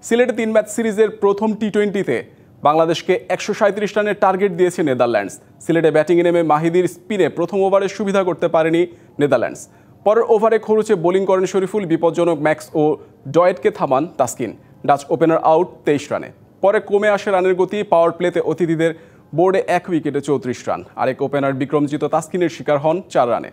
সিলেটে 3 ম্যাচ সিরিজের প্রথম টি-20তে বাংলাদেশকে 137 রানের টার্গেট দিয়েছে নেদারল্যান্ডস। সিলেটে ব্যাটিংয়ে নেমে মাহিদির স্পিনে প্রথম ওভারে সুবিধা করতে পারেনি নেদারল্যান্ডস। পরের ওভারে খরুচে বোলিং করেন শরীফুল, বিপজ্জনক ম্যাক্স ও ডয়েটকে থামান তাসকিন। ডাচ ওপেনার আউট 23 রানে। পরে কমে আসে রানের গতি। পাওয়ার প্লেতে অতিথিদের বোর্ডে 1 উইকেটে 34 রান। আরেক ওপেনার বিক্রমজিৎ তাসকিনের শিকার হন 4 রানে।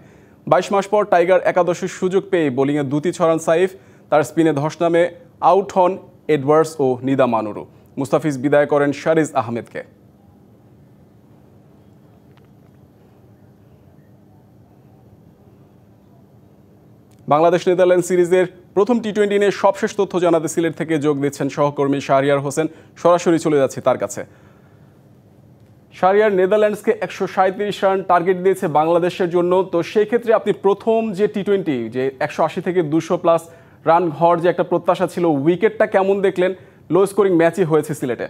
22 মাস পর টাইগার একাদশের সুযোগ পেয়ে বোলিংয়ে দুটি ছড়ান সাইফ। তার স্পিনে ধস নামে আউট হন এডওয়ার্ডস ও নিদা মানুরু। মুস্তাফিজ বিদায় করেন শারিজ আহমেদকে। বাংলাদেশ নেদারল্যান্ড সিরিজের প্রথম টি-20 নিয়ে সবশেষ তথ্য জানাতে সিলেট থেকে যোগ দিচ্ছেন সহকর্মী শাহরিয়ার হোসেন। সরাসরি চলে যাচ্ছে তার কাছে। শাহরিয়ার, নেদারল্যান্ডসকে 137 রান টার্গেট দিয়েছে বাংলাদেশের জন্য, তো সেই ক্ষেত্রে আপনি প্রথম যে টি-20 যে 180 থেকে 200 প্লাস রান হওয়ার যে একটা প্রত্যাশা ছিল, উইকেটটা কেমন দেখলেন? লো স্কোরিং ম্যাচই হয়েছে সিলেটে।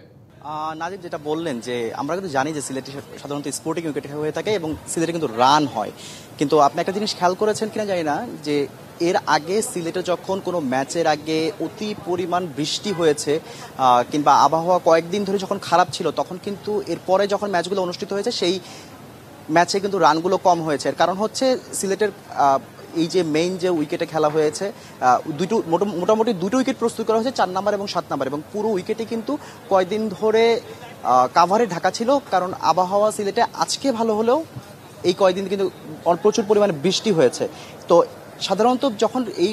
নাজিব যেটা বললেন যে আমরা কিন্তু জানি যে সিলেটে সাধারণত স্পোর্টিং উইকেট হয়ে থাকে এবং সিলেটে কিন্তু রান হয়, কিন্তু আপনি একটা জিনিস খেয়াল করেছেন কিনা জানি না যে এর আগে সিলেটে যখন কোনো ম্যাচের আগে অতি পরিমাণ বৃষ্টি হয়েছে কিংবা আবহাওয়া কয়েকদিন ধরে যখন খারাপ ছিল, তখন কিন্তু এরপরে যখন ম্যাচগুলো অনুষ্ঠিত হয়েছে সেই ম্যাচে কিন্তু রানগুলো কম হয়েছে। এর কারণ হচ্ছে সিলেটের এই যে মেইন যে উইকেটে খেলা হয়েছে মোটামুটি দুটো উইকেট প্রস্তুত করা হয়েছে, 4 নম্বর এবং 7 নম্বর, এবং পুরো উইকেটে কিন্তু কয়েকদিন ধরে কাভারে ঢাকা ছিল। কারণ আবহাওয়া সিলেটে আজকে ভালো হলেও এই কয়েকদিন কিন্তু প্রচুর পরিমাণে বৃষ্টি হয়েছে। তো সাধারণত যখন এই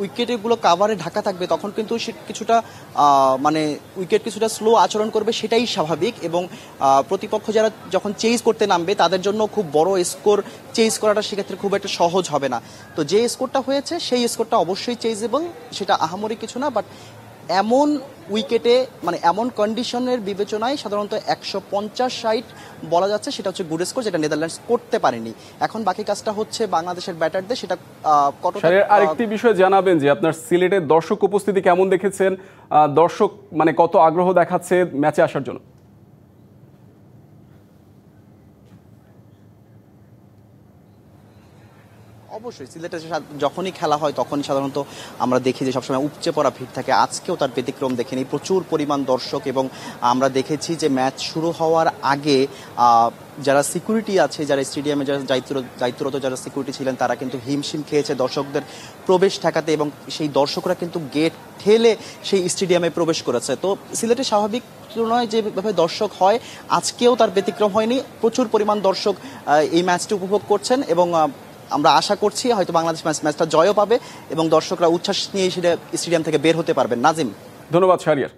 উইকেটগুলো কাভারে ঢাকা থাকবে তখন কিন্তু কিছুটা মানে উইকেট কিছুটা স্লো আচরণ করবে, সেটাই স্বাভাবিক। এবং প্রতিপক্ষ যারা যখন চেজ করতে নামবে তাদের জন্য খুব বড় স্কোর চেজ করাটা সেক্ষেত্রে খুব একটা সহজ হবে না। তো যে স্কোরটা হয়েছে সেই স্কোরটা অবশ্যই চেজেবল, সেটা আহামরি কিছু না। বাট এমন উইকেটে মানে এমন কন্ডিশনের বিবেচনায় সাধারণত 150-60 বলা যাচ্ছে, সেটা হচ্ছে গুড স্কোর, যেটা নেদারল্যান্ডস করতে পারেনি। এখন বাকি কাজটা হচ্ছে বাংলাদেশের ব্যাটারদের, সেটা আরেকটি বিষয় জানাবেন যে আপনার সিলেটের দর্শক উপস্থিতি কেমন দেখেছেন? দর্শক মানে কত আগ্রহ দেখাচ্ছে ম্যাচে আসার জন্য? অবশ্যই সিলেটে যখনই খেলা হয় তখনই সাধারণত আমরা দেখি যে সবসময় উপচে পড়া ভিড় থাকে। আজকেও তার ব্যতিক্রম দেখেনি, প্রচুর পরিমাণ দর্শক। এবং আমরা দেখেছি যে ম্যাচ শুরু হওয়ার আগে যারা সিকিউরিটি আছে, যারা স্টেডিয়ামে যারা দায়িত্বরত যারা সিকিউরিটি ছিলেন, তারা কিন্তু হিমশিম খেয়েছে দর্শকদের প্রবেশ ঠেকাতে, এবং সেই দর্শকরা কিন্তু গেট ঠেলে সেই স্টেডিয়ামে প্রবেশ করেছে। তো সিলেটে স্বাভাবিক তুলনায় যেভাবে দর্শক হয় আজকেও তার ব্যতিক্রম হয়নি। প্রচুর পরিমাণ দর্শক এই ম্যাচটি উপভোগ করছেন এবং আমরা আশা করছি হয়তো বাংলাদেশ ম্যাচটা জয়ও পাবে এবং দর্শকরা উচ্ছ্বাস নিয়ে সেটা স্টেডিয়াম থেকে বের হতে পারবেন। নাজিম, ধন্যবাদ শাহরিয়ার।